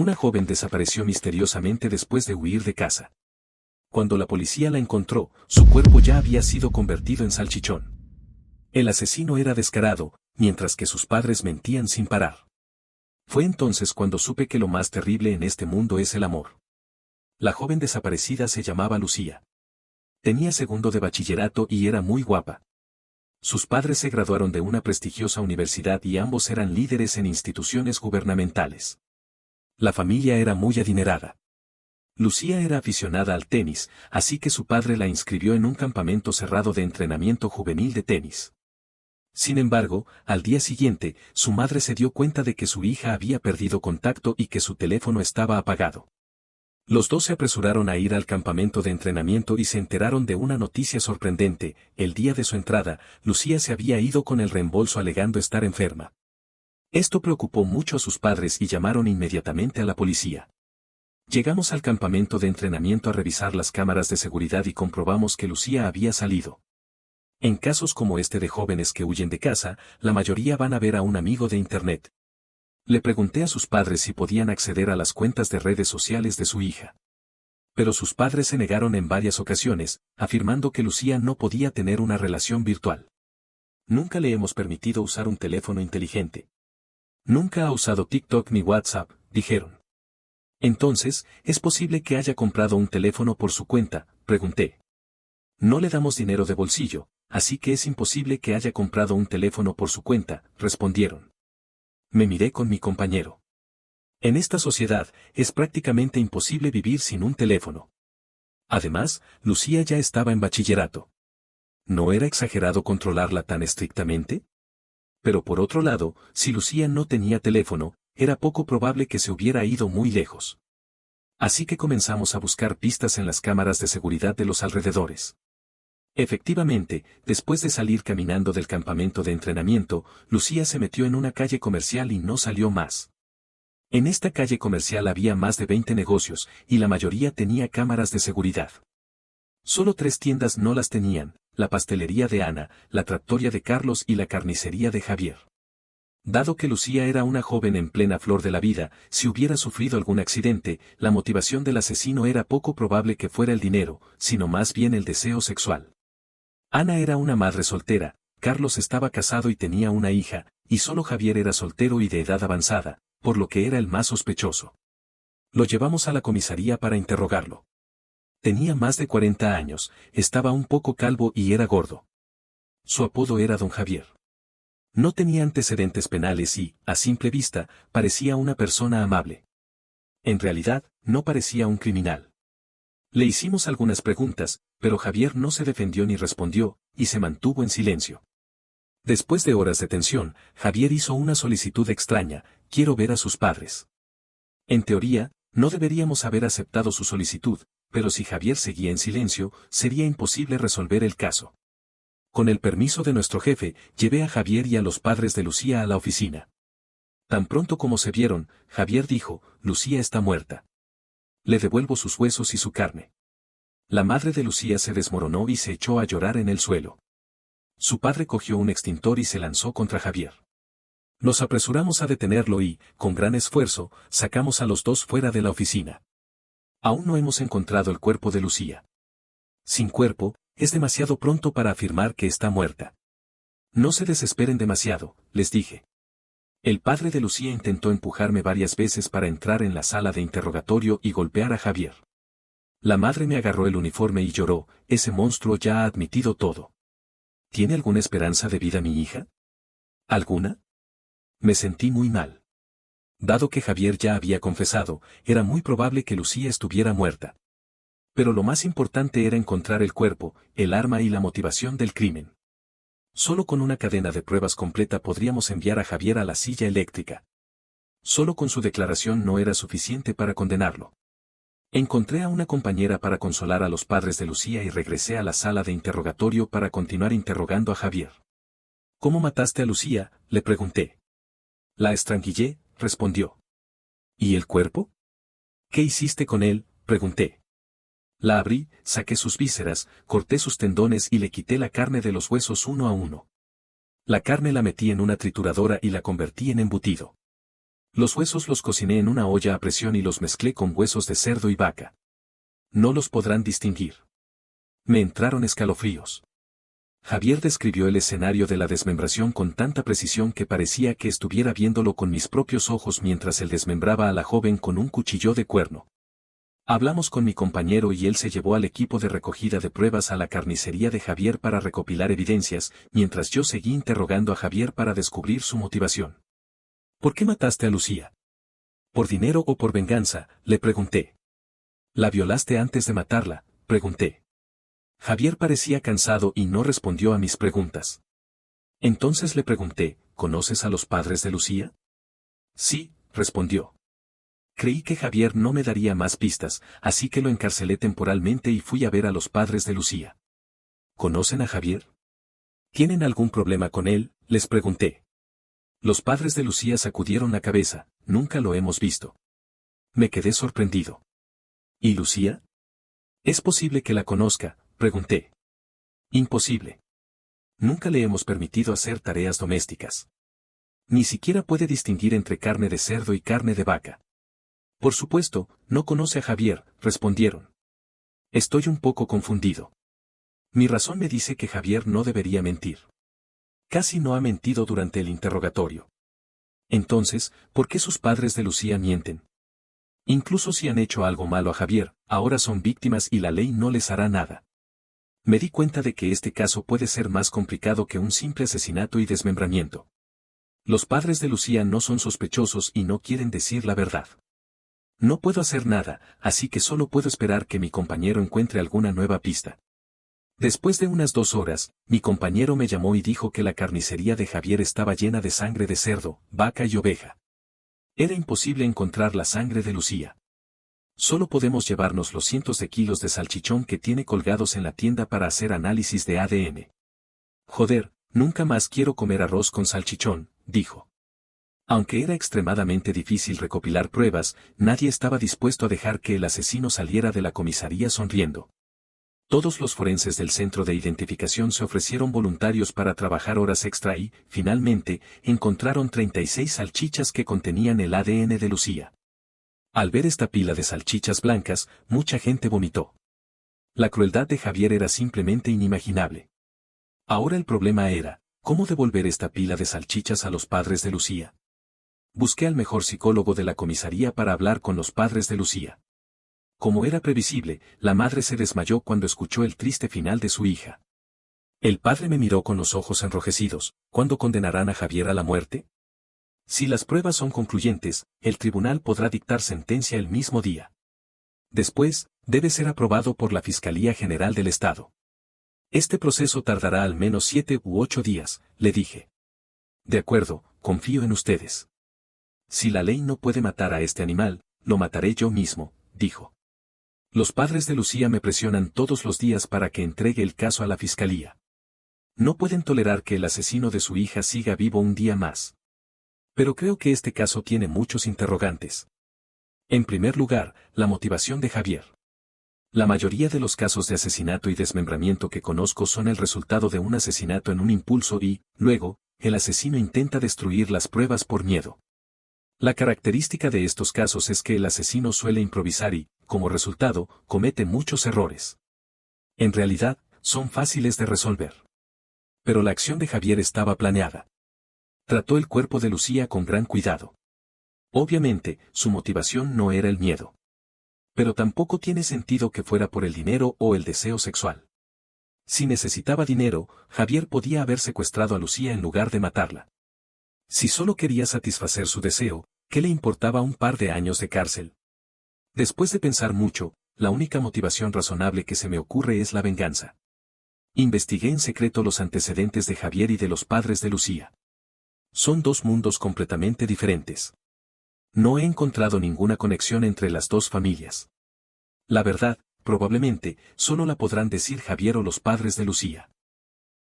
Una joven desapareció misteriosamente después de huir de casa. Cuando la policía la encontró, su cuerpo ya había sido convertido en salchichón. El asesino era descarado, mientras que sus padres mentían sin parar. Fue entonces cuando supe que lo más terrible en este mundo es el amor. La joven desaparecida se llamaba Lucía. Tenía segundo de bachillerato y era muy guapa. Sus padres se graduaron de una prestigiosa universidad y ambos eran líderes en instituciones gubernamentales. La familia era muy adinerada. Lucía era aficionada al tenis, así que su padre la inscribió en un campamento cerrado de entrenamiento juvenil de tenis. Sin embargo, al día siguiente, su madre se dio cuenta de que su hija había perdido contacto y que su teléfono estaba apagado. Los dos se apresuraron a ir al campamento de entrenamiento y se enteraron de una noticia sorprendente: el día de su entrada, Lucía se había ido con el reembolso alegando estar enferma. Esto preocupó mucho a sus padres y llamaron inmediatamente a la policía. Llegamos al campamento de entrenamiento a revisar las cámaras de seguridad y comprobamos que Lucía había salido. En casos como este de jóvenes que huyen de casa, la mayoría van a ver a un amigo de internet. Le pregunté a sus padres si podían acceder a las cuentas de redes sociales de su hija. Pero sus padres se negaron en varias ocasiones, afirmando que Lucía no podía tener una relación virtual. Nunca le hemos permitido usar un teléfono inteligente. Nunca ha usado TikTok ni WhatsApp, dijeron. Entonces, ¿es posible que haya comprado un teléfono por su cuenta?, pregunté. No le damos dinero de bolsillo, así que es imposible que haya comprado un teléfono por su cuenta, respondieron. Me miré con mi compañero. En esta sociedad, es prácticamente imposible vivir sin un teléfono. Además, Lucía ya estaba en bachillerato. ¿No era exagerado controlarla tan estrictamente? Pero por otro lado, si Lucía no tenía teléfono, era poco probable que se hubiera ido muy lejos. Así que comenzamos a buscar pistas en las cámaras de seguridad de los alrededores. Efectivamente, después de salir caminando del campamento de entrenamiento, Lucía se metió en una calle comercial y no salió más. En esta calle comercial había más de 20 negocios, y la mayoría tenía cámaras de seguridad. Solo 3 tiendas no las tenían: la pastelería de Ana, la trattoria de Carlos y la carnicería de Javier. Dado que Lucía era una joven en plena flor de la vida, si hubiera sufrido algún accidente, la motivación del asesino era poco probable que fuera el dinero, sino más bien el deseo sexual. Ana era una madre soltera, Carlos estaba casado y tenía una hija, y solo Javier era soltero y de edad avanzada, por lo que era el más sospechoso. Lo llevamos a la comisaría para interrogarlo. Tenía más de 40 años, estaba un poco calvo y era gordo. Su apodo era Don Javier. No tenía antecedentes penales y, a simple vista, parecía una persona amable. En realidad, no parecía un criminal. Le hicimos algunas preguntas, pero Javier no se defendió ni respondió, y se mantuvo en silencio. Después de horas de tensión, Javier hizo una solicitud extraña: quiero ver a sus padres. En teoría, no deberíamos haber aceptado su solicitud, pero si Javier seguía en silencio, sería imposible resolver el caso. Con el permiso de nuestro jefe, llevé a Javier y a los padres de Lucía a la oficina. Tan pronto como se vieron, Javier dijo: Lucía está muerta. Le devuelvo sus huesos y su carne. La madre de Lucía se desmoronó y se echó a llorar en el suelo. Su padre cogió un extintor y se lanzó contra Javier. Nos apresuramos a detenerlo y, con gran esfuerzo, sacamos a los dos fuera de la oficina. Aún no hemos encontrado el cuerpo de Lucía. Sin cuerpo, es demasiado pronto para afirmar que está muerta. No se desesperen demasiado, les dije. El padre de Lucía intentó empujarme varias veces para entrar en la sala de interrogatorio y golpear a Javier. La madre me agarró el uniforme y lloró: ese monstruo ya ha admitido todo. ¿Tiene alguna esperanza de vida mi hija? ¿Alguna? Me sentí muy mal. Dado que Javier ya había confesado, era muy probable que Lucía estuviera muerta. Pero lo más importante era encontrar el cuerpo, el arma y la motivación del crimen. Solo con una cadena de pruebas completa podríamos enviar a Javier a la silla eléctrica. Solo con su declaración no era suficiente para condenarlo. Encontré a una compañera para consolar a los padres de Lucía y regresé a la sala de interrogatorio para continuar interrogando a Javier. ¿Cómo mataste a Lucía?, le pregunté. La estrangulé, respondió. ¿Y el cuerpo? ¿Qué hiciste con él?, pregunté. La abrí, saqué sus vísceras, corté sus tendones y le quité la carne de los huesos uno a uno. La carne la metí en una trituradora y la convertí en embutido. Los huesos los cociné en una olla a presión y los mezclé con huesos de cerdo y vaca. No los podrán distinguir. Me entraron escalofríos. Javier describió el escenario de la desmembración con tanta precisión que parecía que estuviera viéndolo con mis propios ojos mientras él desmembraba a la joven con un cuchillo de cuerno. Hablamos con mi compañero y él se llevó al equipo de recogida de pruebas a la carnicería de Javier para recopilar evidencias, mientras yo seguí interrogando a Javier para descubrir su motivación. ¿Por qué mataste a Lucía? ¿Por dinero o por venganza?, le pregunté. ¿La violaste antes de matarla?, pregunté. Javier parecía cansado y no respondió a mis preguntas. Entonces le pregunté, ¿conoces a los padres de Lucía? Sí, respondió. Creí que Javier no me daría más pistas, así que lo encarcelé temporalmente y fui a ver a los padres de Lucía. ¿Conocen a Javier? ¿Tienen algún problema con él?, les pregunté. Los padres de Lucía sacudieron la cabeza, nunca lo hemos visto. Me quedé sorprendido. ¿Y Lucía? ¿Es posible que la conozca?, pregunté. Imposible. Nunca le hemos permitido hacer tareas domésticas. Ni siquiera puede distinguir entre carne de cerdo y carne de vaca. Por supuesto, no conoce a Javier, respondieron. Estoy un poco confundido. Mi razón me dice que Javier no debería mentir. Casi no ha mentido durante el interrogatorio. Entonces, ¿por qué sus padres de Lucía mienten? Incluso si han hecho algo malo a Javier, ahora son víctimas y la ley no les hará nada. Me di cuenta de que este caso puede ser más complicado que un simple asesinato y desmembramiento. Los padres de Lucía no son sospechosos y no quieren decir la verdad. No puedo hacer nada, así que solo puedo esperar que mi compañero encuentre alguna nueva pista. Después de unas 2 horas, mi compañero me llamó y dijo que la carnicería de Javier estaba llena de sangre de cerdo, vaca y oveja. Era imposible encontrar la sangre de Lucía. Solo podemos llevarnos los cientos de kilos de salchichón que tiene colgados en la tienda para hacer análisis de ADN. Joder, nunca más quiero comer arroz con salchichón, dijo. Aunque era extremadamente difícil recopilar pruebas, nadie estaba dispuesto a dejar que el asesino saliera de la comisaría sonriendo. Todos los forenses del centro de identificación se ofrecieron voluntarios para trabajar horas extra y, finalmente, encontraron 36 salchichas que contenían el ADN de Lucía. Al ver esta pila de salchichas blancas, mucha gente vomitó. La crueldad de Javier era simplemente inimaginable. Ahora el problema era, ¿cómo devolver esta pila de salchichas a los padres de Lucía? Busqué al mejor psicólogo de la comisaría para hablar con los padres de Lucía. Como era previsible, la madre se desmayó cuando escuchó el triste final de su hija. El padre me miró con los ojos enrojecidos. ¿Cuándo condenarán a Javier a la muerte? Si las pruebas son concluyentes, el tribunal podrá dictar sentencia el mismo día. Después, debe ser aprobado por la Fiscalía General del Estado. Este proceso tardará al menos 7 u 8 días, le dije. De acuerdo, confío en ustedes. Si la ley no puede matar a este animal, lo mataré yo mismo, dijo. Los padres de Lucía me presionan todos los días para que entregue el caso a la fiscalía. No pueden tolerar que el asesino de su hija siga vivo un día más. Pero creo que este caso tiene muchos interrogantes. En primer lugar, la motivación de Javier. La mayoría de los casos de asesinato y desmembramiento que conozco son el resultado de un asesinato en un impulso y, luego, el asesino intenta destruir las pruebas por miedo. La característica de estos casos es que el asesino suele improvisar y, como resultado, comete muchos errores. En realidad, son fáciles de resolver. Pero la acción de Javier estaba planeada. Trató el cuerpo de Lucía con gran cuidado. Obviamente, su motivación no era el miedo. Pero tampoco tiene sentido que fuera por el dinero o el deseo sexual. Si necesitaba dinero, Javier podía haber secuestrado a Lucía en lugar de matarla. Si solo quería satisfacer su deseo, ¿qué le importaba un par de años de cárcel? Después de pensar mucho, la única motivación razonable que se me ocurre es la venganza. Investigué en secreto los antecedentes de Javier y de los padres de Lucía. Son 2 mundos completamente diferentes. No he encontrado ninguna conexión entre las 2 familias. La verdad, probablemente, solo la podrán decir Javier o los padres de Lucía.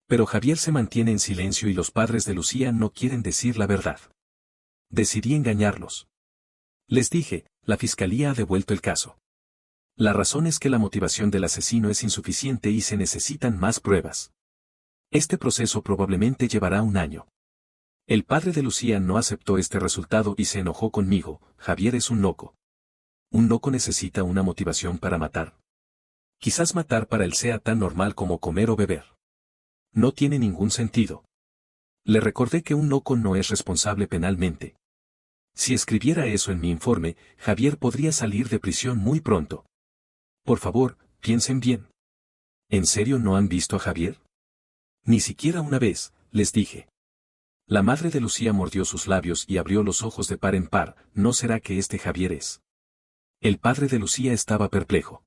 Pero Javier se mantiene en silencio y los padres de Lucía no quieren decir la verdad. Decidí engañarlos. Les dije, la fiscalía ha devuelto el caso. La razón es que la motivación del asesino es insuficiente y se necesitan más pruebas. Este proceso probablemente llevará un año. El padre de Lucía no aceptó este resultado y se enojó conmigo. Javier es un loco. Un loco necesita una motivación para matar. Quizás matar para él sea tan normal como comer o beber. No tiene ningún sentido. Le recordé que un loco no es responsable penalmente. Si escribiera eso en mi informe, Javier podría salir de prisión muy pronto. Por favor, piensen bien. ¿En serio no han visto a Javier? Ni siquiera una vez, les dije. La madre de Lucía mordió sus labios y abrió los ojos de par en par. ¿No será que este Javier es? El padre de Lucía estaba perplejo.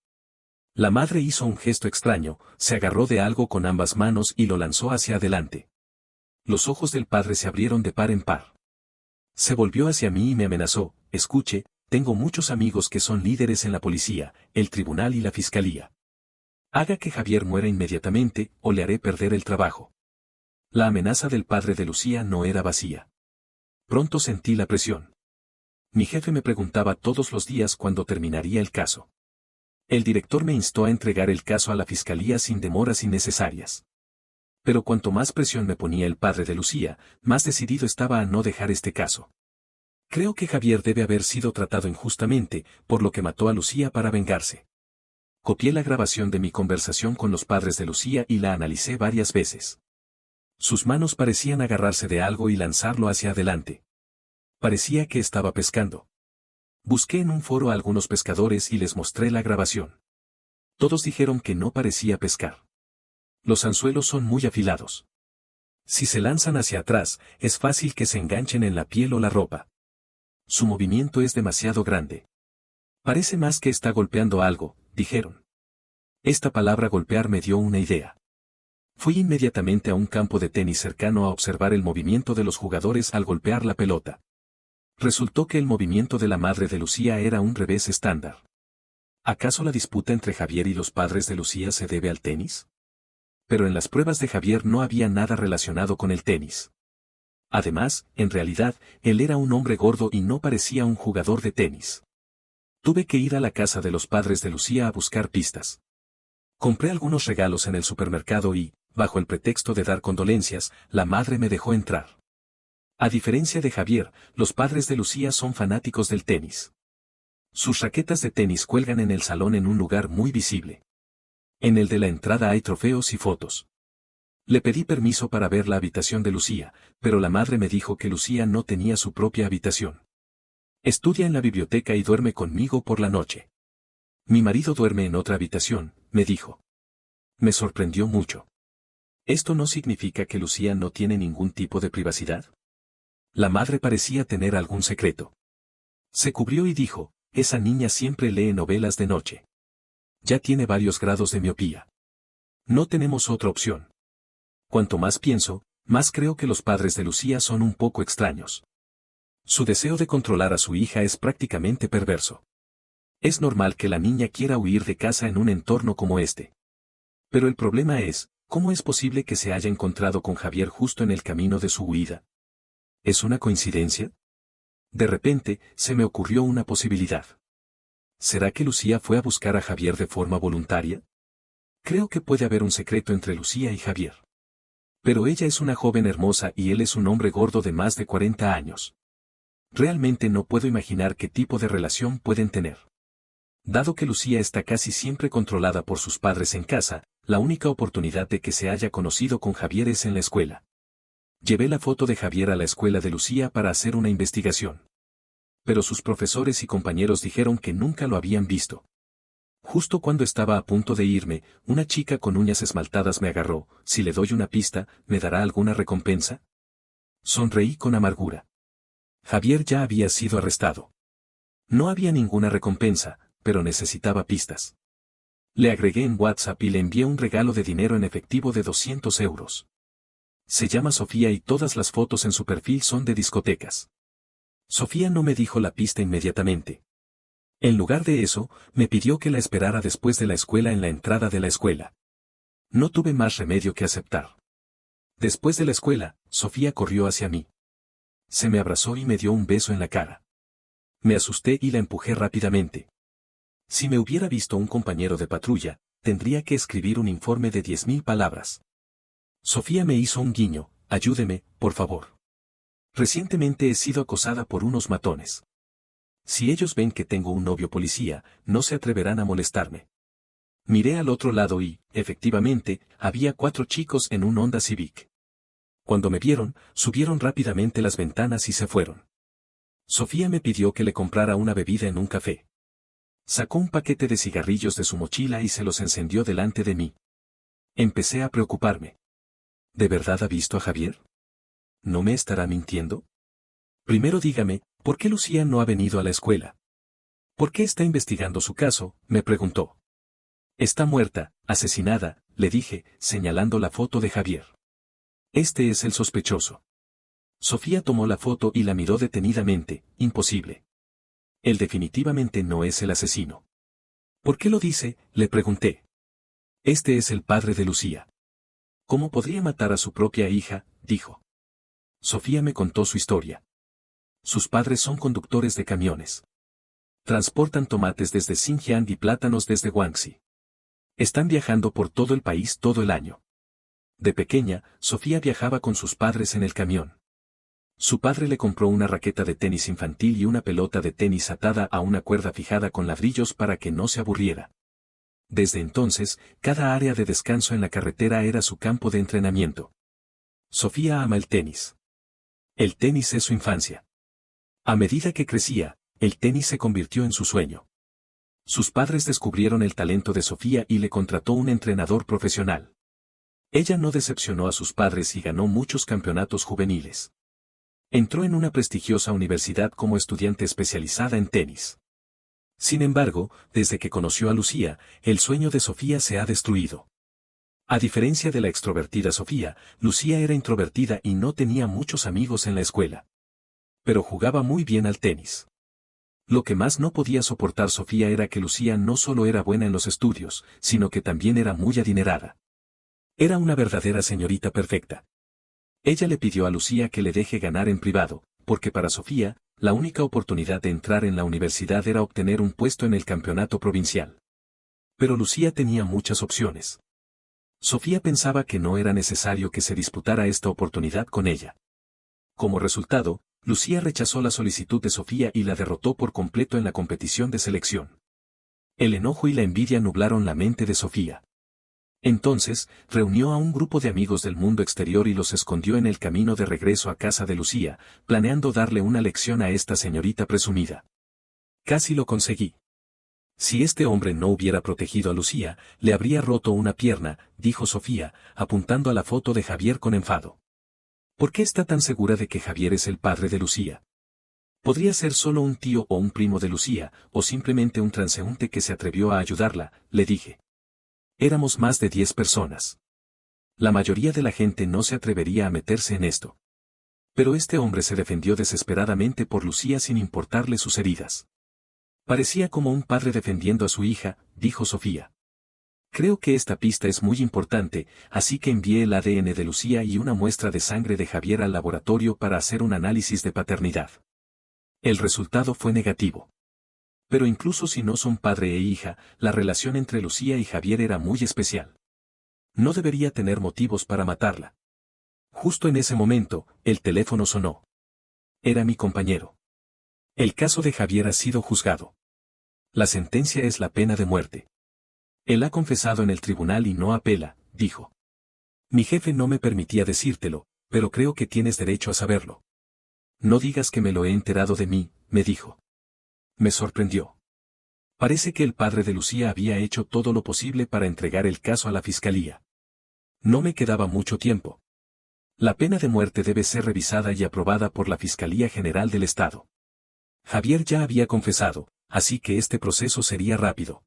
La madre hizo un gesto extraño, se agarró de algo con ambas manos y lo lanzó hacia adelante. Los ojos del padre se abrieron de par en par. Se volvió hacia mí y me amenazó: escuche, tengo muchos amigos que son líderes en la policía, el tribunal y la fiscalía. Haga que Javier muera inmediatamente o le haré perder el trabajo. La amenaza del padre de Lucía no era vacía. Pronto sentí la presión. Mi jefe me preguntaba todos los días cuándo terminaría el caso. El director me instó a entregar el caso a la fiscalía sin demoras innecesarias. Pero cuanto más presión me ponía el padre de Lucía, más decidido estaba a no dejar este caso. Creo que Javier debe haber sido tratado injustamente, por lo que mató a Lucía para vengarse. Copié la grabación de mi conversación con los padres de Lucía y la analicé varias veces. Sus manos parecían agarrarse de algo y lanzarlo hacia adelante. Parecía que estaba pescando. Busqué en un foro a algunos pescadores y les mostré la grabación. Todos dijeron que no parecía pescar. Los anzuelos son muy afilados. Si se lanzan hacia atrás, es fácil que se enganchen en la piel o la ropa. Su movimiento es demasiado grande. Parece más que está golpeando algo, dijeron. Esta palabra golpear me dio una idea. Fui inmediatamente a un campo de tenis cercano a observar el movimiento de los jugadores al golpear la pelota. Resultó que el movimiento de la madre de Lucía era un revés estándar. ¿Acaso la disputa entre Javier y los padres de Lucía se debe al tenis? Pero en las pruebas de Javier no había nada relacionado con el tenis. Además, en realidad, él era un hombre gordo y no parecía un jugador de tenis. Tuve que ir a la casa de los padres de Lucía a buscar pistas. Compré algunos regalos en el supermercado y, bajo el pretexto de dar condolencias, la madre me dejó entrar. A diferencia de Javier, los padres de Lucía son fanáticos del tenis. Sus raquetas de tenis cuelgan en el salón en un lugar muy visible. En el de la entrada hay trofeos y fotos. Le pedí permiso para ver la habitación de Lucía, pero la madre me dijo que Lucía no tenía su propia habitación. Estudia en la biblioteca y duerme conmigo por la noche. Mi marido duerme en otra habitación, me dijo. Me sorprendió mucho. ¿Esto no significa que Lucía no tiene ningún tipo de privacidad? La madre parecía tener algún secreto. Se cubrió y dijo: esa niña siempre lee novelas de noche. Ya tiene varios grados de miopía. No tenemos otra opción. Cuanto más pienso, más creo que los padres de Lucía son un poco extraños. Su deseo de controlar a su hija es prácticamente perverso. Es normal que la niña quiera huir de casa en un entorno como este. Pero el problema es, ¿cómo es posible que se haya encontrado con Javier justo en el camino de su huida? ¿Es una coincidencia? De repente, se me ocurrió una posibilidad. ¿Será que Lucía fue a buscar a Javier de forma voluntaria? Creo que puede haber un secreto entre Lucía y Javier. Pero ella es una joven hermosa y él es un hombre gordo de más de 40 años. Realmente no puedo imaginar qué tipo de relación pueden tener. Dado que Lucía está casi siempre controlada por sus padres en casa, la única oportunidad de que se haya conocido con Javier es en la escuela. Llevé la foto de Javier a la escuela de Lucía para hacer una investigación. Pero sus profesores y compañeros dijeron que nunca lo habían visto. Justo cuando estaba a punto de irme, una chica con uñas esmaltadas me agarró: si le doy una pista, ¿me dará alguna recompensa? Sonreí con amargura. Javier ya había sido arrestado. No había ninguna recompensa, pero necesitaba pistas. Le agregué en WhatsApp y le envié un regalo de dinero en efectivo de 200 euros. Se llama Sofía y todas las fotos en su perfil son de discotecas. Sofía no me dijo la pista inmediatamente. En lugar de eso, me pidió que la esperara después de la escuela en la entrada de la escuela. No tuve más remedio que aceptar. Después de la escuela, Sofía corrió hacia mí. Se me abrazó y me dio un beso en la cara. Me asusté y la empujé rápidamente. Si me hubiera visto un compañero de patrulla, tendría que escribir un informe de 10.000 palabras. Sofía me hizo un guiño: ayúdeme, por favor. Recientemente he sido acosada por unos matones. Si ellos ven que tengo un novio policía, no se atreverán a molestarme. Miré al otro lado y, efectivamente, había 4 chicos en un Honda Civic. Cuando me vieron, subieron rápidamente las ventanas y se fueron. Sofía me pidió que le comprara una bebida en un café. Sacó un paquete de cigarrillos de su mochila y se los encendió delante de mí. Empecé a preocuparme. ¿De verdad ha visto a Javier? ¿No me estará mintiendo? Primero dígame, ¿por qué Lucía no ha venido a la escuela? ¿Por qué está investigando su caso?, me preguntó. Está muerta, asesinada, le dije, señalando la foto de Javier. Este es el sospechoso. Sofía tomó la foto y la miró detenidamente. Imposible. Él definitivamente no es el asesino. ¿Por qué lo dice?, le pregunté. Este es el padre de Lucía. ¿Cómo podría matar a su propia hija?, dijo. Sofía me contó su historia. Sus padres son conductores de camiones. Transportan tomates desde Xinjiang y plátanos desde Guangxi. Están viajando por todo el país todo el año. De pequeña, Sofía viajaba con sus padres en el camión. Su padre le compró una raqueta de tenis infantil y una pelota de tenis atada a una cuerda fijada con ladrillos para que no se aburriera. Desde entonces, cada área de descanso en la carretera era su campo de entrenamiento. Sofía ama el tenis. El tenis es su infancia. A medida que crecía, el tenis se convirtió en su sueño. Sus padres descubrieron el talento de Sofía y le contrató un entrenador profesional. Ella no decepcionó a sus padres y ganó muchos campeonatos juveniles. Entró en una prestigiosa universidad como estudiante especializada en tenis. Sin embargo, desde que conoció a Lucía, el sueño de Sofía se ha destruido. A diferencia de la extrovertida Sofía, Lucía era introvertida y no tenía muchos amigos en la escuela. Pero jugaba muy bien al tenis. Lo que más no podía soportar Sofía era que Lucía no solo era buena en los estudios, sino que también era muy adinerada. Era una verdadera señorita perfecta. Ella le pidió a Lucía que le deje ganar en privado, porque para Sofía, la única oportunidad de entrar en la universidad era obtener un puesto en el campeonato provincial. Pero Lucía tenía muchas opciones. Sofía pensaba que no era necesario que se disputara esta oportunidad con ella. Como resultado, Lucía rechazó la solicitud de Sofía y la derrotó por completo en la competición de selección. El enojo y la envidia nublaron la mente de Sofía. Entonces, reunió a un grupo de amigos del mundo exterior y los escondió en el camino de regreso a casa de Lucía, planeando darle una lección a esta señorita presumida. Casi lo conseguí. Si este hombre no hubiera protegido a Lucía, le habría roto una pierna, dijo Sofía, apuntando a la foto de Javier con enfado. ¿Por qué está tan segura de que Javier es el padre de Lucía? Podría ser solo un tío o un primo de Lucía, o simplemente un transeúnte que se atrevió a ayudarla, le dije. Éramos más de 10 personas. La mayoría de la gente no se atrevería a meterse en esto. Pero este hombre se defendió desesperadamente por Lucía sin importarle sus heridas. Parecía como un padre defendiendo a su hija, dijo Sofía. Creo que esta pista es muy importante, así que envié el ADN de Lucía y una muestra de sangre de Javier al laboratorio para hacer un análisis de paternidad. El resultado fue negativo. Pero incluso si no son padre e hija, la relación entre Lucía y Javier era muy especial. No debería tener motivos para matarla. Justo en ese momento, el teléfono sonó. Era mi compañero. El caso de Javier ha sido juzgado. La sentencia es la pena de muerte. Él ha confesado en el tribunal y no apela, dijo. Mi jefe no me permitía decírtelo, pero creo que tienes derecho a saberlo. No digas que me lo he enterado de mí, me dijo. Me sorprendió. Parece que el padre de Lucía había hecho todo lo posible para entregar el caso a la fiscalía. No me quedaba mucho tiempo. La pena de muerte debe ser revisada y aprobada por la Fiscalía General del Estado. Javier ya había confesado, así que este proceso sería rápido.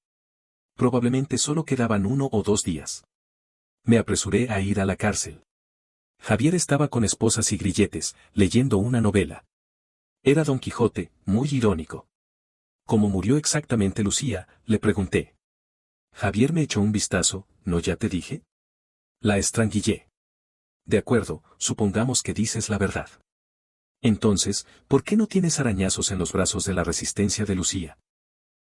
Probablemente solo quedaban 1 o 2 días. Me apresuré a ir a la cárcel. Javier estaba con esposas y grilletes, leyendo una novela. Era Don Quijote, muy irónico. ¿Cómo murió exactamente Lucía?, le pregunté. Javier me echó un vistazo, ¿no ya te dije? La estrangulé. De acuerdo, supongamos que dices la verdad. Entonces, ¿por qué no tienes arañazos en los brazos de la resistencia de Lucía?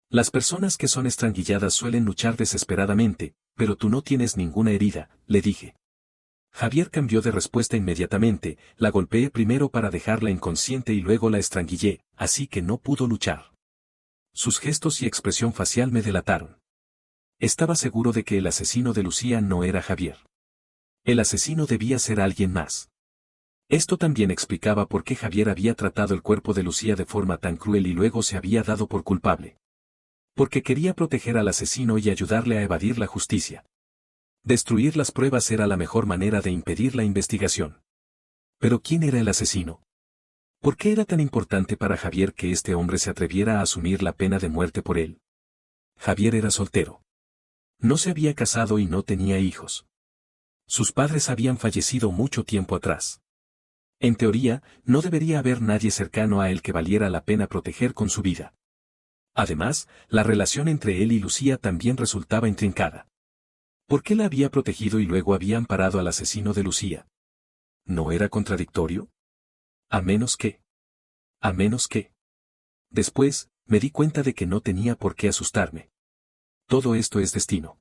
Las personas que son estrangulladas suelen luchar desesperadamente, pero tú no tienes ninguna herida, le dije. Javier cambió de respuesta inmediatamente, la golpeé primero para dejarla inconsciente y luego la estrangulé, así que no pudo luchar. Sus gestos y expresión facial me delataron. Estaba seguro de que el asesino de Lucía no era Javier. El asesino debía ser alguien más. Esto también explicaba por qué Javier había tratado el cuerpo de Lucía de forma tan cruel y luego se había dado por culpable. Porque quería proteger al asesino y ayudarle a evadir la justicia. Destruir las pruebas era la mejor manera de impedir la investigación. Pero ¿quién era el asesino? ¿Por qué era tan importante para Javier que este hombre se atreviera a asumir la pena de muerte por él? Javier era soltero. No se había casado y no tenía hijos. Sus padres habían fallecido mucho tiempo atrás. En teoría, no debería haber nadie cercano a él que valiera la pena proteger con su vida. Además, la relación entre él y Lucía también resultaba intrincada. ¿Por qué la había protegido y luego había amparado al asesino de Lucía? ¿No era contradictorio? A menos que. Después, me di cuenta de que no tenía por qué asustarme. Todo esto es destino.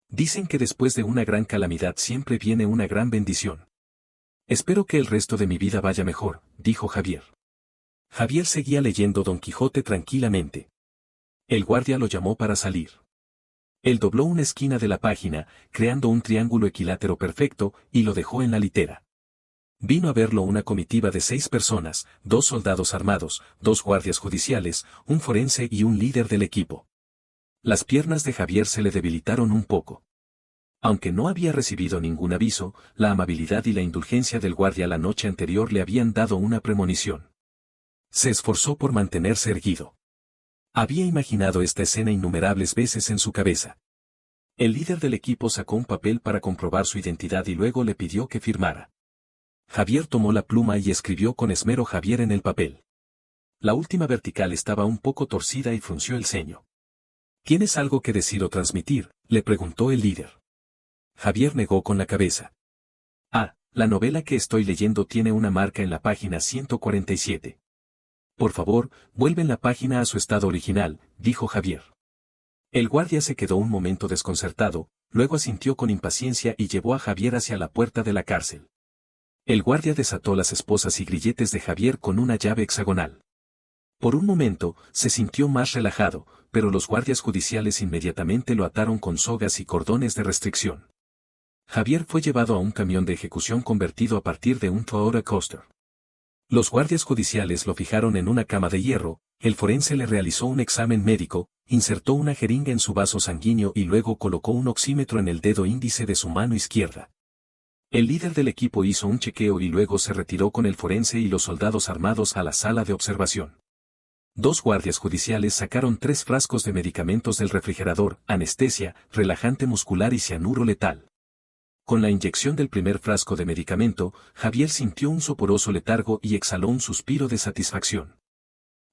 Dicen que después de una gran calamidad siempre viene una gran bendición. Espero que el resto de mi vida vaya mejor, dijo Javier. Javier seguía leyendo Don Quijote tranquilamente. El guardia lo llamó para salir. Él dobló una esquina de la página, creando un triángulo equilátero perfecto, y lo dejó en la litera. Vino a verlo una comitiva de 6 personas, 2 soldados armados, 2 guardias judiciales, un forense y un líder del equipo. Las piernas de Javier se le debilitaron un poco. Aunque no había recibido ningún aviso, la amabilidad y la indulgencia del guardia la noche anterior le habían dado una premonición. Se esforzó por mantenerse erguido. Había imaginado esta escena innumerables veces en su cabeza. El líder del equipo sacó un papel para comprobar su identidad y luego le pidió que firmara. Javier tomó la pluma y escribió con esmero Javier en el papel. La última vertical estaba un poco torcida y frunció el ceño. ¿Tienes algo que decir o transmitir?, le preguntó el líder. Javier negó con la cabeza. La novela que estoy leyendo tiene una marca en la página 147. Por favor, vuelven la página a su estado original, dijo Javier. El guardia se quedó un momento desconcertado, luego asintió con impaciencia y llevó a Javier hacia la puerta de la cárcel. El guardia desató las esposas y grilletes de Javier con una llave hexagonal. Por un momento, se sintió más relajado, pero los guardias judiciales inmediatamente lo ataron con sogas y cordones de restricción. Javier fue llevado a un camión de ejecución convertido a partir de un Toyota Coaster. Los guardias judiciales lo fijaron en una cama de hierro, el forense le realizó un examen médico, insertó una jeringa en su vaso sanguíneo y luego colocó un oxímetro en el dedo índice de su mano izquierda. El líder del equipo hizo un chequeo y luego se retiró con el forense y los soldados armados a la sala de observación. 2 guardias judiciales sacaron 3 frascos de medicamentos del refrigerador, anestesia, relajante muscular y cianuro letal. Con la inyección del primer frasco de medicamento, Javier sintió un soporoso letargo y exhaló un suspiro de satisfacción.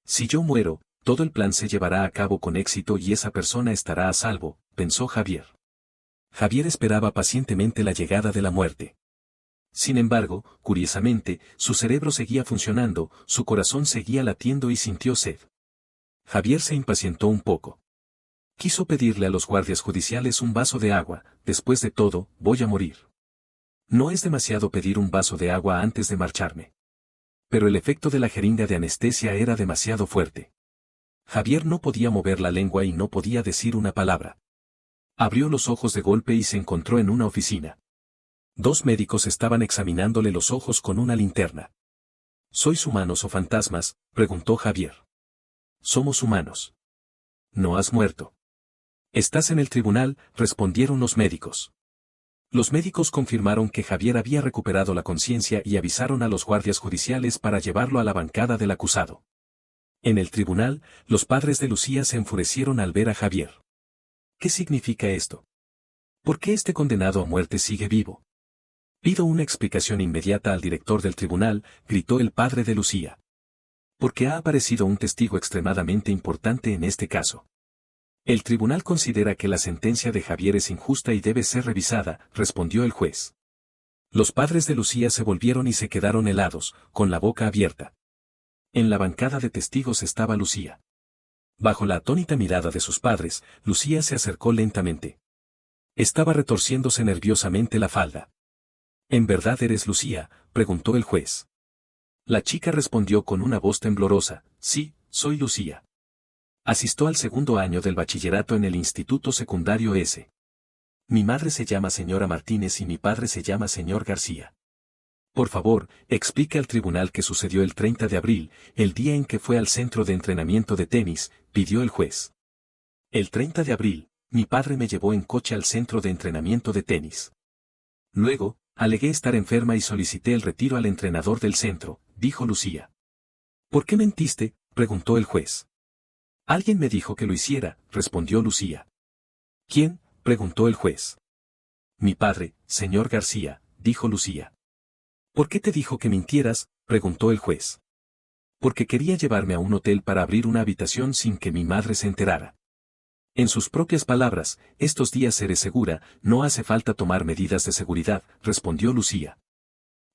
Si yo muero, todo el plan se llevará a cabo con éxito y esa persona estará a salvo, pensó Javier. Javier esperaba pacientemente la llegada de la muerte. Sin embargo, curiosamente, su cerebro seguía funcionando, su corazón seguía latiendo y sintió sed. Javier se impacientó un poco. Quiso pedirle a los guardias judiciales un vaso de agua, después de todo, voy a morir. No es demasiado pedir un vaso de agua antes de marcharme. Pero el efecto de la jeringa de anestesia era demasiado fuerte. Javier no podía mover la lengua y no podía decir una palabra. Abrió los ojos de golpe y se encontró en una oficina. 2 médicos estaban examinándole los ojos con una linterna. ¿Sois humanos o fantasmas?, preguntó Javier. Somos humanos. No has muerto. Estás en el tribunal, respondieron los médicos. Los médicos confirmaron que Javier había recuperado la conciencia y avisaron a los guardias judiciales para llevarlo a la bancada del acusado. En el tribunal, los padres de Lucía se enfurecieron al ver a Javier. ¿Qué significa esto? ¿Por qué este condenado a muerte sigue vivo? Pido una explicación inmediata al director del tribunal, gritó el padre de Lucía. Porque ha aparecido un testigo extremadamente importante en este caso. El tribunal considera que la sentencia de Javier es injusta y debe ser revisada, respondió el juez. Los padres de Lucía se volvieron y se quedaron helados, con la boca abierta. En la bancada de testigos estaba Lucía. Bajo la atónita mirada de sus padres, Lucía se acercó lentamente. Estaba retorciéndose nerviosamente la falda. ¿En verdad eres Lucía?, preguntó el juez. La chica respondió con una voz temblorosa, sí, soy Lucía. Asistió al segundo año del bachillerato en el Instituto Secundario S. Mi madre se llama señora Martínez y mi padre se llama señor García. Por favor, explique al tribunal qué sucedió el 30 de abril, el día en que fue al centro de entrenamiento de tenis, pidió el juez. El 30 de abril, mi padre me llevó en coche al centro de entrenamiento de tenis. Luego, alegué estar enferma y solicité el retiro al entrenador del centro, dijo Lucía. ¿Por qué mentiste?, preguntó el juez. Alguien me dijo que lo hiciera, respondió Lucía. ¿Quién?, preguntó el juez. Mi padre, señor García, dijo Lucía. ¿Por qué te dijo que mintieras?, preguntó el juez. Porque quería llevarme a un hotel para abrir una habitación sin que mi madre se enterara. En sus propias palabras, estos días seré segura, no hace falta tomar medidas de seguridad, respondió Lucía.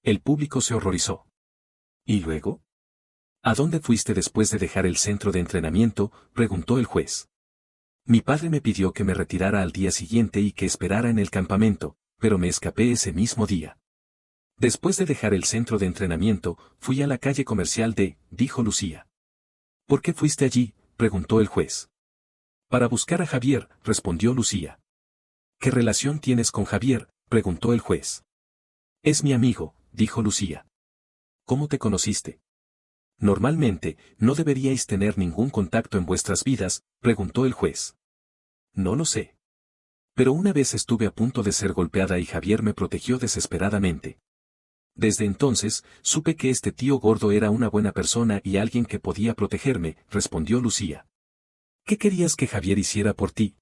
El público se horrorizó. ¿Y luego? ¿A dónde fuiste después de dejar el centro de entrenamiento?, preguntó el juez. Mi padre me pidió que me retirara al día siguiente y que esperara en el campamento, pero me escapé ese mismo día. Después de dejar el centro de entrenamiento, fui a la calle comercial dijo Lucía. ¿Por qué fuiste allí?, preguntó el juez. Para buscar a Javier, respondió Lucía. ¿Qué relación tienes con Javier?, preguntó el juez. Es mi amigo, dijo Lucía. ¿Cómo te conociste? Normalmente, no deberíais tener ningún contacto en vuestras vidas, preguntó el juez. No lo sé. Pero una vez estuve a punto de ser golpeada y Javier me protegió desesperadamente. Desde entonces, supe que este tío gordo era una buena persona y alguien que podía protegerme, respondió Lucía. ¿Qué querías que Javier hiciera por ti?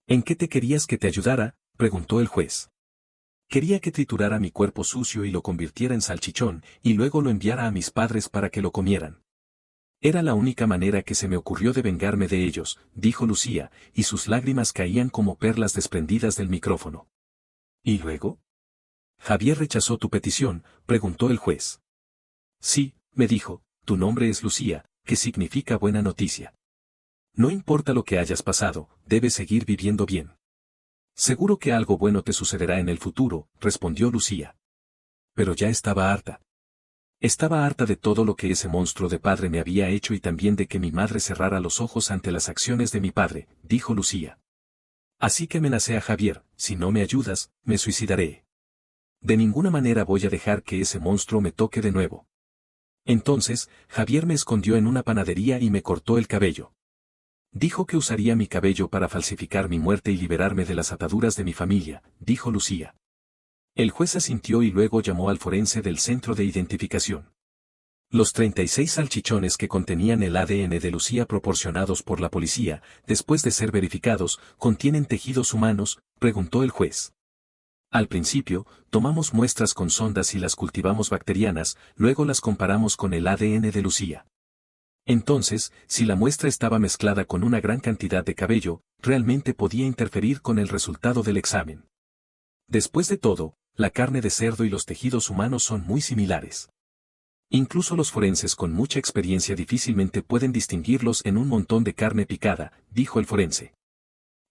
¿En qué te querías que te ayudara?, preguntó el juez. Quería que triturara mi cuerpo sucio y lo convirtiera en salchichón, y luego lo enviara a mis padres para que lo comieran. Era la única manera que se me ocurrió de vengarme de ellos, dijo Lucía, y sus lágrimas caían como perlas desprendidas del micrófono. ¿Y luego? ¿Javier rechazó tu petición?, preguntó el juez. Sí, me dijo, tu nombre es Lucía, que significa buena noticia. No importa lo que hayas pasado, debes seguir viviendo bien. Seguro que algo bueno te sucederá en el futuro, respondió Lucía. Pero ya estaba harta. Estaba harta de todo lo que ese monstruo de padre me había hecho y también de que mi madre cerrara los ojos ante las acciones de mi padre, dijo Lucía. Así que amenacé a Javier, si no me ayudas, me suicidaré. De ninguna manera voy a dejar que ese monstruo me toque de nuevo. Entonces, Javier me escondió en una panadería y me cortó el cabello. Dijo que usaría mi cabello para falsificar mi muerte y liberarme de las ataduras de mi familia, dijo Lucía. El juez asintió y luego llamó al forense del centro de identificación. Los 36 salchichones que contenían el ADN de Lucía proporcionados por la policía, después de ser verificados, ¿contienen tejidos humanos?, preguntó el juez. Al principio, tomamos muestras con sondas y las cultivamos bacterianas, luego las comparamos con el ADN de Lucía. Entonces, si la muestra estaba mezclada con una gran cantidad de cabello, realmente podía interferir con el resultado del examen. Después de todo, la carne de cerdo y los tejidos humanos son muy similares. Incluso los forenses con mucha experiencia difícilmente pueden distinguirlos en un montón de carne picada, dijo el forense.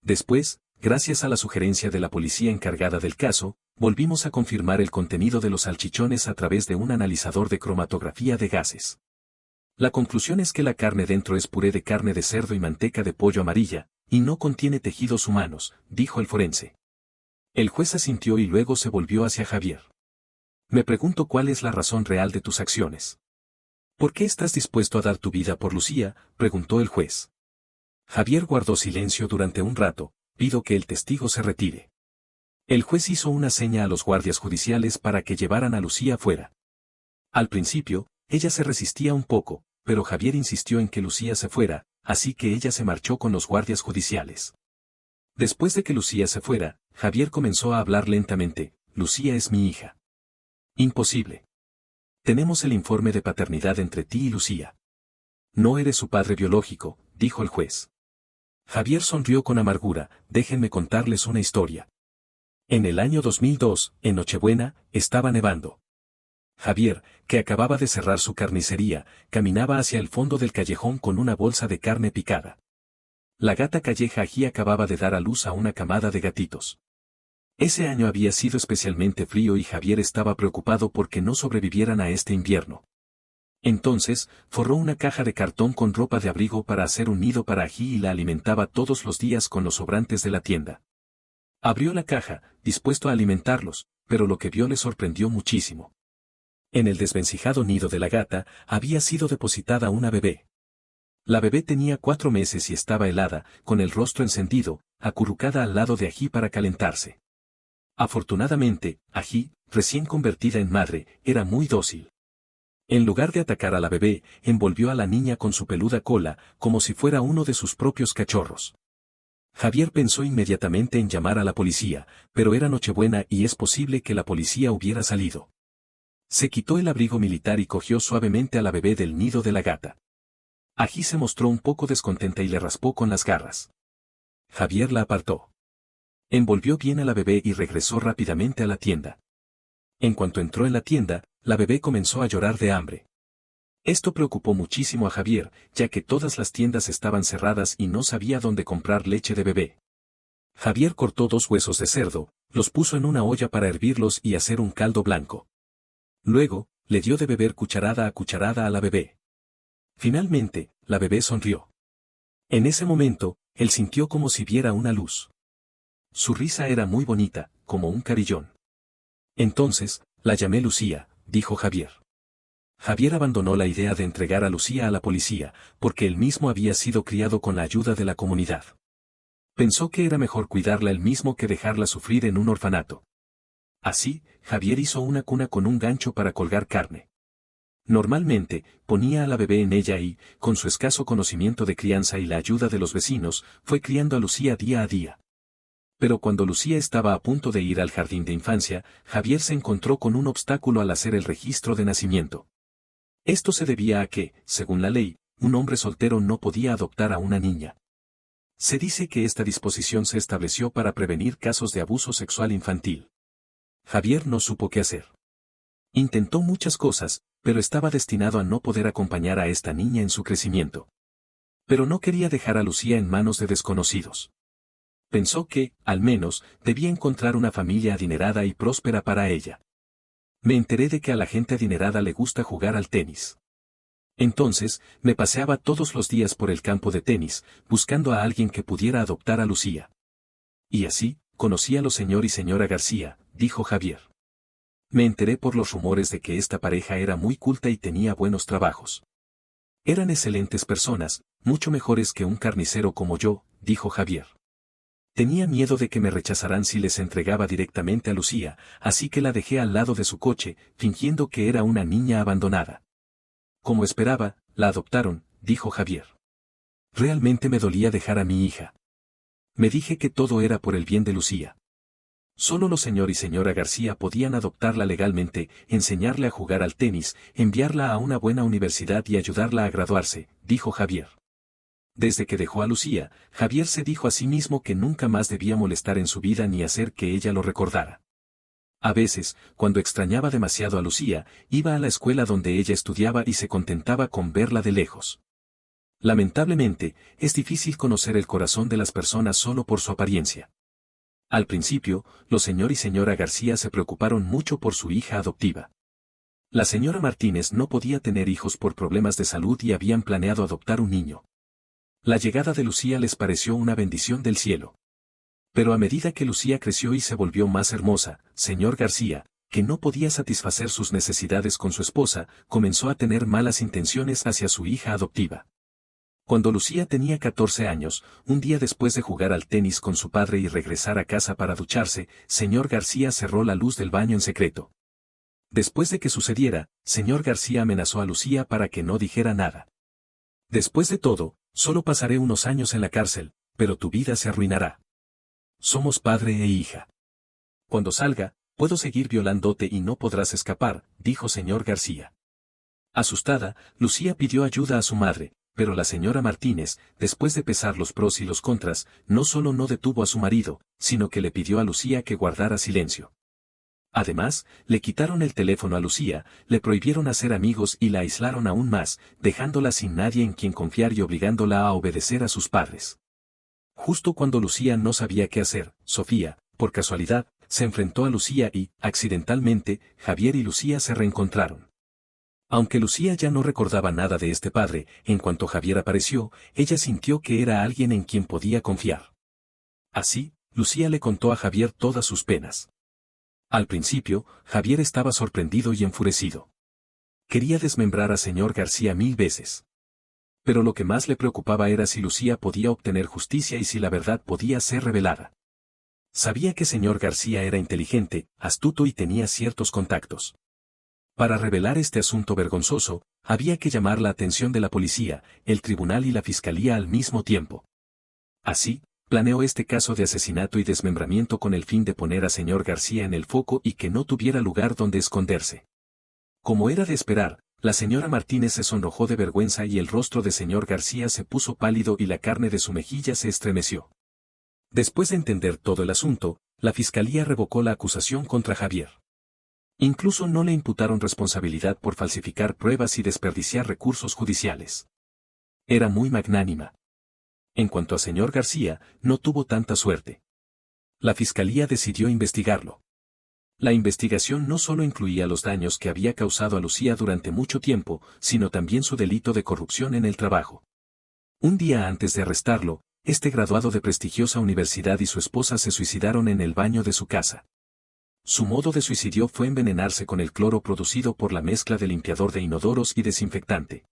Después, gracias a la sugerencia de la policía encargada del caso, volvimos a confirmar el contenido de los salchichones a través de un analizador de cromatografía de gases. La conclusión es que la carne dentro es puré de carne de cerdo y manteca de pollo amarilla, y no contiene tejidos humanos, dijo el forense. El juez asintió y luego se volvió hacia Javier. Me pregunto cuál es la razón real de tus acciones. ¿Por qué estás dispuesto a dar tu vida por Lucía?, preguntó el juez. Javier guardó silencio durante un rato, pido que el testigo se retire. El juez hizo una seña a los guardias judiciales para que llevaran a Lucía fuera. Al principio, ella se resistía un poco, pero Javier insistió en que Lucía se fuera, así que ella se marchó con los guardias judiciales. Después de que Lucía se fuera, Javier comenzó a hablar lentamente, Lucía es mi hija. Imposible. Tenemos el informe de paternidad entre ti y Lucía. No eres su padre biológico, dijo el juez. Javier sonrió con amargura, déjenme contarles una historia. En el año 2002, en Nochebuena, estaba nevando. Javier, que acababa de cerrar su carnicería, caminaba hacia el fondo del callejón con una bolsa de carne picada. La gata calleja allí acababa de dar a luz a una camada de gatitos. Ese año había sido especialmente frío y Javier estaba preocupado porque no sobrevivieran a este invierno. Entonces, forró una caja de cartón con ropa de abrigo para hacer un nido para Ají y la alimentaba todos los días con los sobrantes de la tienda. Abrió la caja, dispuesto a alimentarlos, pero lo que vio le sorprendió muchísimo. En el desvencijado nido de la gata, había sido depositada una bebé. La bebé tenía 4 meses y estaba helada, con el rostro encendido, acurrucada al lado de Ají para calentarse. Afortunadamente, Ají, recién convertida en madre, era muy dócil. En lugar de atacar a la bebé, envolvió a la niña con su peluda cola, como si fuera uno de sus propios cachorros. Javier pensó inmediatamente en llamar a la policía, pero era Nochebuena y es posible que la policía hubiera salido. Se quitó el abrigo militar y cogió suavemente a la bebé del nido de la gata. Ají se mostró un poco descontenta y le raspó con las garras. Javier la apartó. Envolvió bien a la bebé y regresó rápidamente a la tienda. En cuanto entró en la tienda, la bebé comenzó a llorar de hambre. Esto preocupó muchísimo a Javier, ya que todas las tiendas estaban cerradas y no sabía dónde comprar leche de bebé. Javier cortó 2 huesos de cerdo, los puso en una olla para hervirlos y hacer un caldo blanco. Luego, le dio de beber cucharada a la bebé. Finalmente, la bebé sonrió. En ese momento, él sintió como si viera una luz. Su risa era muy bonita, como un carillón. Entonces, la llamé Lucía, dijo Javier. Javier abandonó la idea de entregar a Lucía a la policía, porque él mismo había sido criado con la ayuda de la comunidad. Pensó que era mejor cuidarla él mismo que dejarla sufrir en un orfanato. Así, Javier hizo una cuna con un gancho para colgar carne. Normalmente, ponía a la bebé en ella y, con su escaso conocimiento de crianza y la ayuda de los vecinos, fue criando a Lucía día a día. Pero cuando Lucía estaba a punto de ir al jardín de infancia, Javier se encontró con un obstáculo al hacer el registro de nacimiento. Esto se debía a que, según la ley, un hombre soltero no podía adoptar a una niña. Se dice que esta disposición se estableció para prevenir casos de abuso sexual infantil. Javier no supo qué hacer. Intentó muchas cosas, pero estaba destinado a no poder acompañar a esta niña en su crecimiento. Pero no quería dejar a Lucía en manos de desconocidos. Pensó que, al menos, debía encontrar una familia adinerada y próspera para ella. Me enteré de que a la gente adinerada le gusta jugar al tenis. Entonces, me paseaba todos los días por el campo de tenis, buscando a alguien que pudiera adoptar a Lucía. Y así, conocí a los señor y señora García, dijo Javier. Me enteré por los rumores de que esta pareja era muy culta y tenía buenos trabajos. Eran excelentes personas, mucho mejores que un carnicero como yo, dijo Javier. Tenía miedo de que me rechazaran si les entregaba directamente a Lucía, así que la dejé al lado de su coche, fingiendo que era una niña abandonada. Como esperaba, la adoptaron, dijo Javier. Realmente me dolía dejar a mi hija. Me dije que todo era por el bien de Lucía. Solo los señor y señora García podían adoptarla legalmente, enseñarle a jugar al tenis, enviarla a una buena universidad y ayudarla a graduarse, dijo Javier. Desde que dejó a Lucía, Javier se dijo a sí mismo que nunca más debía molestar en su vida ni hacer que ella lo recordara. A veces, cuando extrañaba demasiado a Lucía, iba a la escuela donde ella estudiaba y se contentaba con verla de lejos. Lamentablemente, es difícil conocer el corazón de las personas solo por su apariencia. Al principio, los señor y señora García se preocuparon mucho por su hija adoptiva. La señora Martínez no podía tener hijos por problemas de salud y habían planeado adoptar un niño. La llegada de Lucía les pareció una bendición del cielo. Pero a medida que Lucía creció y se volvió más hermosa, señor García, que no podía satisfacer sus necesidades con su esposa, comenzó a tener malas intenciones hacia su hija adoptiva. Cuando Lucía tenía 14 años, un día después de jugar al tenis con su padre y regresar a casa para ducharse, señor García cerró la luz del baño en secreto. Después de que sucediera, señor García amenazó a Lucía para que no dijera nada. Después de todo, solo pasaré unos años en la cárcel, pero tu vida se arruinará. Somos padre e hija. Cuando salga, puedo seguir violándote y no podrás escapar, dijo señor García. Asustada, Lucía pidió ayuda a su madre, pero la señora Martínez, después de pesar los pros y los contras, no solo no detuvo a su marido, sino que le pidió a Lucía que guardara silencio. Además, le quitaron el teléfono a Lucía, le prohibieron hacer amigos y la aislaron aún más, dejándola sin nadie en quien confiar y obligándola a obedecer a sus padres. Justo cuando Lucía no sabía qué hacer, Sofía, por casualidad, se enfrentó a Lucía y, accidentalmente, Javier y Lucía se reencontraron. Aunque Lucía ya no recordaba nada de este padre, en cuanto Javier apareció, ella sintió que era alguien en quien podía confiar. Así, Lucía le contó a Javier todas sus penas. Al principio, Javier estaba sorprendido y enfurecido. Quería desmembrar a señor García 1000 veces. Pero lo que más le preocupaba era si Lucía podía obtener justicia y si la verdad podía ser revelada. Sabía que señor García era inteligente, astuto y tenía ciertos contactos. Para revelar este asunto vergonzoso, había que llamar la atención de la policía, el tribunal y la fiscalía al mismo tiempo. Así, planeó este caso de asesinato y desmembramiento con el fin de poner a señor García en el foco y que no tuviera lugar donde esconderse. Como era de esperar, la señora Martínez se sonrojó de vergüenza y el rostro de señor García se puso pálido y la carne de su mejilla se estremeció. Después de entender todo el asunto, la fiscalía revocó la acusación contra Javier. Incluso no le imputaron responsabilidad por falsificar pruebas y desperdiciar recursos judiciales. Era muy magnánima. En cuanto a señor García, no tuvo tanta suerte. La fiscalía decidió investigarlo. La investigación no solo incluía los daños que había causado a Lucía durante mucho tiempo, sino también su delito de corrupción en el trabajo. Un día antes de arrestarlo, este graduado de prestigiosa universidad y su esposa se suicidaron en el baño de su casa. Su modo de suicidio fue envenenarse con el cloro producido por la mezcla de limpiador de inodoros y desinfectante.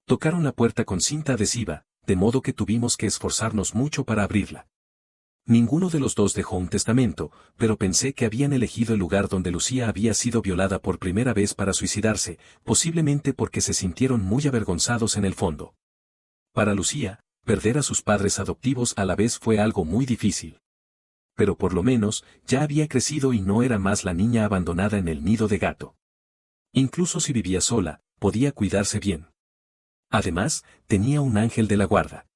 Tocaron la puerta con cinta adhesiva, de modo que tuvimos que esforzarnos mucho para abrirla. Ninguno de los dos dejó un testamento, pero pensé que habían elegido el lugar donde Lucía había sido violada por primera vez para suicidarse, posiblemente porque se sintieron muy avergonzados en el fondo. Para Lucía, perder a sus padres adoptivos a la vez fue algo muy difícil. Pero por lo menos, ya había crecido y no era más la niña abandonada en el nido de gato. Incluso si vivía sola, podía cuidarse bien. Además, tenía un ángel de la guarda.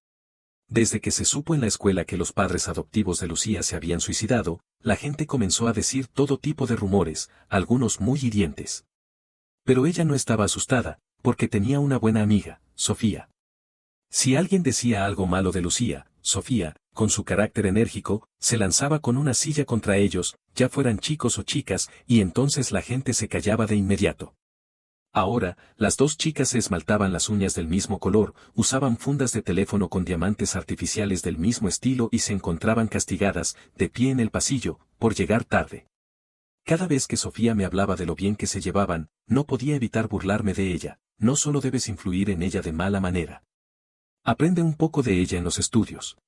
Desde que se supo en la escuela que los padres adoptivos de Lucía se habían suicidado, la gente comenzó a decir todo tipo de rumores, algunos muy hirientes. Pero ella no estaba asustada, porque tenía una buena amiga, Sofía. Si alguien decía algo malo de Lucía, Sofía, con su carácter enérgico, se lanzaba con una silla contra ellos, ya fueran chicos o chicas, y entonces la gente se callaba de inmediato. Ahora, las dos chicas se esmaltaban las uñas del mismo color, usaban fundas de teléfono con diamantes artificiales del mismo estilo y se encontraban castigadas, de pie en el pasillo, por llegar tarde. Cada vez que Sofía me hablaba de lo bien que se llevaban, no podía evitar burlarme de ella. No solo debes influir en ella de mala manera. Aprende un poco de ella en los estudios.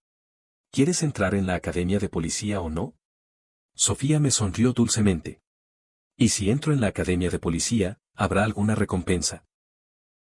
¿Quieres entrar en la academia de policía o no? Sofía me sonrió dulcemente. ¿Y si entro en la academia de policía, habrá alguna recompensa?